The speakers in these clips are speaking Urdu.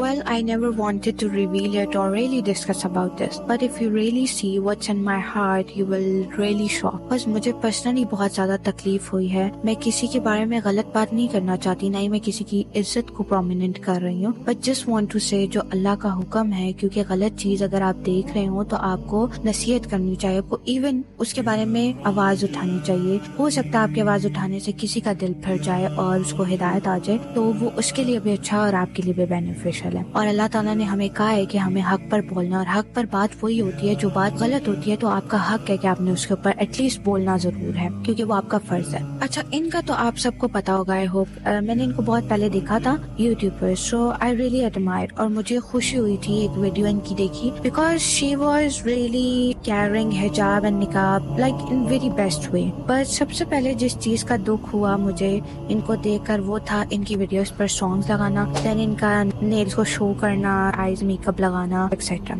Well, I never wanted to reveal it or really discuss about this, but if you really see what's in my heart, you will really shock. بس مجھے پرسنلی بہت زیادہ تکلیف ہوئی ہے. میں کسی کے بارے میں غلط بات نہیں کرنا چاہتی, نہ ہی میں کسی کی عزت کو پرومیننٹ کر رہی ہوں, بٹ جسٹ وانٹ ٹو سے جو اللہ کا حکم ہے, کیونکہ غلط چیز اگر آپ دیکھ رہے ہو تو آپ کو نصیحت کرنی چاہیے, آپ کو ایون اس کے بارے میں آواز اٹھانی چاہیے. ہو سکتا ہے آپ کی آواز اٹھانے سے کسی کا دل پھر جائے اور اس کو ہدایت آ جائے, تو وہ اس کے لیے بھی اچھا اور آپ کے لیے بھی بینیفیشل ہے. اور اللہ تعالیٰ نے ہمیں کہا ہے کہ ہمیں حق پر بولنا, اور حق پر بات وہی ہوتی ہے جو بات غلط ہوتی ہے تو آپ کا حق ہے کہ آپ نے اس کے اوپر ایٹ لیسٹ بولنا ضرور ہے, کیونکہ وہ آپ کا فرض ہے. اچھا, ان کا تو آپ سب کو پتا ہوگا, آئی ہوپ. میں نے ان کو بہت پہلے دیکھا تھا YouTube per, so I really admirer, اور مجھے خوشی ہوئی تھی ایک ویڈیو ان کی دیکھی, because she was really caring حجاب اینڈ نقاب like in very best way. But سب سے پہلے جس چیز کا دکھ ہوا مجھے ان کو دیکھ کر, وہ تھا ان کی ویڈیوز پر سانگز لگانا, دین ان کا نیلز کو شو کرنا, آئیز میک اپ لگانا ایکسیٹرا.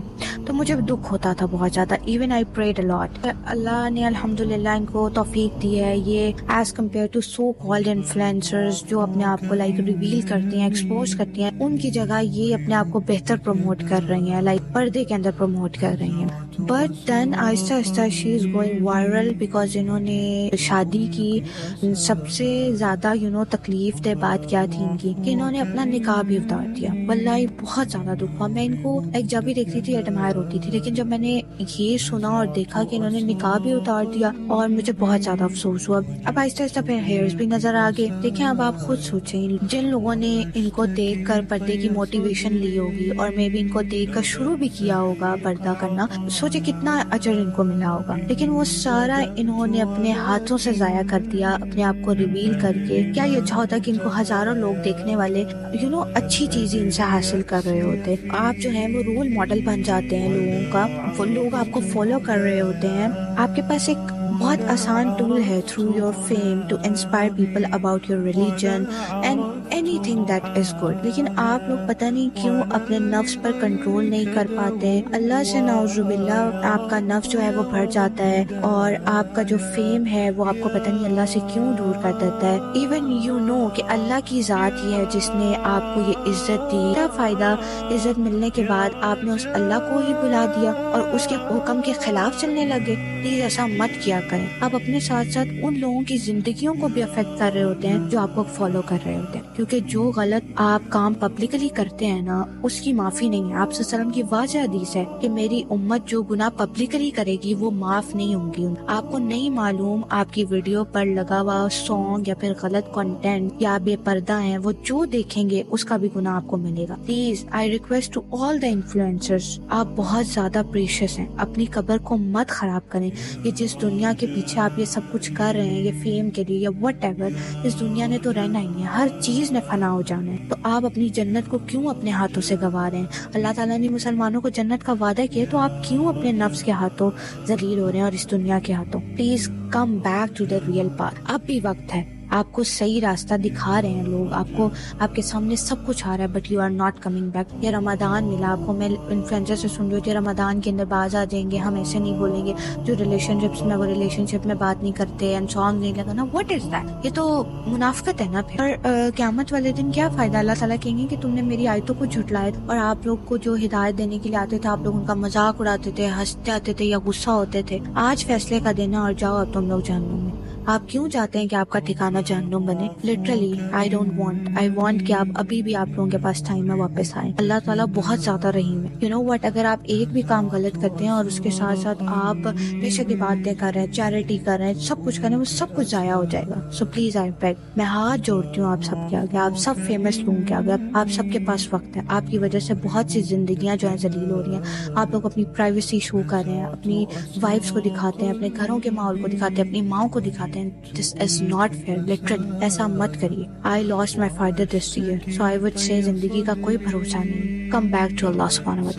تو مجھے دکھ ہوتا تھا بہت زیادہ. ایون آئی پریڈ اے لاٹ. اللہ نے الحمدللہ ان کو توفیق دی ہے, یہ as compare to so called influencers جو اپنے آپ کو لائک ریویل کرتی ہیں, ایکسپوز کرتی ہیں, ان کی جگہ یہ اپنے آپ کو بہتر پروموٹ کر رہی ہیں, لائک پردے کے اندر پروموٹ کر رہی ہیں. بٹ دین آہستہ آہستہ شی از گوئنگ وائرل, بیکاز انہوں نے شادی کی. سب سے زیادہ تکلیف دہ بات کیا تھی ان کی, کہ انہوں نے اپنا نقاب بھی اتار دیا. واللہ بہت زیادہ دکھ ہوا. میں ان کو ایک جب بھی دیکھتی تھی ایڈمائر ہوتی تھی, لیکن جب میں نے یہ سنا اور دیکھا کہ انہوں نے نقاب بھی اتار دیا, اور مجھے بہت زیادہ افسوس ہوا. اب آہستہ آہستہ پھر ہیئرز بھی نظر آ گئے. دیکھیں, اب آپ خود سوچیں, جن لوگوں نے ان کو دیکھ کر پردے کی موٹیویشن لی ہوگی, اور میں بھی ان کو دیکھ کر شروع بھی کیا ہوگا پردہ کرنا, سوچے کتنا اجر ان کو ملا ہوگا. لیکن وہ سارا انہوں نے اپنے ہاتھوں سے ضائع کر دیا, اپنے آپ کو ریویل کر کے. کیا یہ اچھا ہوتا کہ ان کو ہزاروں لوگ دیکھنے والے اچھی چیزیں ان سے حاصل کر رہے ہوتے, آپ جو ہیں وہ رول ماڈل بن جاتے ہیں لوگوں کا, وہ لوگ آپ کو فالو کر رہے ہوتے ہیں. آپ کے پاس ایک بہت آسان ٹول ہے through your fame to inspire people about your religion and anything that is good. لیکن آپ لوگ پتہ نہیں کیوں اپنے نفس پر کنٹرول نہیں کر پاتے. اللہ سے نعوذ باللہ آپ کا نفس جو ہے وہ بھر جاتا ہے, اور آپ کا جو فیم ہے وہ آپ کو پتہ نہیں اللہ سے کیوں دور کر دیتا ہے. ایون کہ اللہ کی ذات ہی ہے جس نے آپ کو یہ عزت دی. کیا فائدہ عزت ملنے کے بعد آپ نے اس اللہ کو ہی بلا دیا اور اس کے حکم کے خلاف چلنے لگے. پلیز ایسا مت کیا کریں. آپ اپنے ساتھ ساتھ ان لوگوں کی زندگیوں کو بھی افیکٹ کر رہے ہوتے ہیں جو آپ کو فالو کر رہے ہوتے ہیں, کیونکہ جو غلط آپ کام پبلکلی کرتے ہیں نا, اس کی معافی نہیں ہے. آپ صلی اللہ علیہ وسلم کی واضح حدیث ہے کہ میری امت جو گناہ پبلکلی کرے گی وہ معاف نہیں ہوں گی. آپ کو نہیں معلوم آپ کی ویڈیو پر لگا ہوا سانگ یا پھر غلط کنٹینٹ یا بے پردہ ہیں, وہ جو دیکھیں گے اس کا بھی گناہ آپ کو ملے گا. Please I request to all the influencers, آپ بہت زیادہ پریشیس ہیں, اپنی قبر کو مت خراب کریں. یہ جس دنیا کے پیچھے آپ یہ سب کچھ کر رہے ہیں, یہ فیم کے لیے یا وٹ ایور, اس دنیا نے تو رہنا ہی ہے, ہر چیز نے فنا ہو جانا ہے. تو آپ اپنی جنت کو کیوں اپنے ہاتھوں سے گنوا رہے ہیں؟ اللہ تعالیٰ نے مسلمانوں کو جنت کا وعدہ کیا, تو آپ کیوں اپنے نفس کے ہاتھوں ذلیل ہو رہے ہیں اور اس دنیا کے ہاتھوں؟ Please come back to the real path. اب بھی وقت ہے, آپ کو صحیح راستہ دکھا رہے ہیں لوگ, آپ کو آپ کے سامنے سب کچھ آ رہا ہے, but you are not coming back. یہ رمضان ملا آپ کو, میں انفلوئنسر سے سن رہی ہوں کہ رمضان کے اندر باز آ جائیں گے, ہم ایسے نہیں بولیں گے, جو ریلیشن شپس میں وہ ریلیشن شپ میں بات نہیں کرتے, اینڈ سانگ نہیں لگانا. What is that? یہ تو منافقت ہے نا. پھر قیامت والے دن کیا فائدہ؟ اللہ تعالیٰ کہیں گے کہ تم نے میری آیتوں کو جھٹلایا, اور آپ لوگ کو جو ہدایت دینے کے لیے آتے تھے آپ لوگ ان کا مذاق اڑاتے تھے, ہنستے آتے تھے یا غصہ ہوتے تھے. آج فیصلے کا دینا, اور جاؤ اب تم لوگ جہنم میں. آپ کیوں چاہتے ہیں کہ آپ کا ٹھکانہ جہنم بنے؟ Literally I don't want, I want کہ آپ ابھی بھی آپ لوگوں کے پاس ٹائم ہے واپس آئیں. اللہ تعالیٰ بہت زیادہ رحیم ہے. یو نو وٹ, اگر آپ ایک بھی کام غلط کرتے ہیں اور اس کے ساتھ ساتھ آپ پیشے کی باتیں کر رہے ہیں, چیریٹی کر رہے ہیں, سب کچھ کر رہے ہیں, وہ سب کچھ ضائع ہو جائے گا. سو پلیز آئی بیگ, میں ہاتھ جوڑتی ہوں آپ سب کے آگے, آپ سب فیمس لوگوں کے آگے, آپ سب کے پاس وقت ہے. آپ کی وجہ سے بہت سی زندگیاں جو ہیں ذلیل ہو رہی ہیں. آپ لوگ اپنی پرائیویسی شو کر رہے ہیں, اپنی وائفس کو دکھاتے ہیں, اپنے گھروں کے ماحول کو دکھاتے ہیں, اپنی ماؤں کو دکھاتے ہیں. This is not fair. Literally ایسا مت کریے. I lost my father this year, so I would say زندگی کا کوئی بھروسہ نہیں. کم بیک ٹو اللہ سبحانہ و تعالیٰ.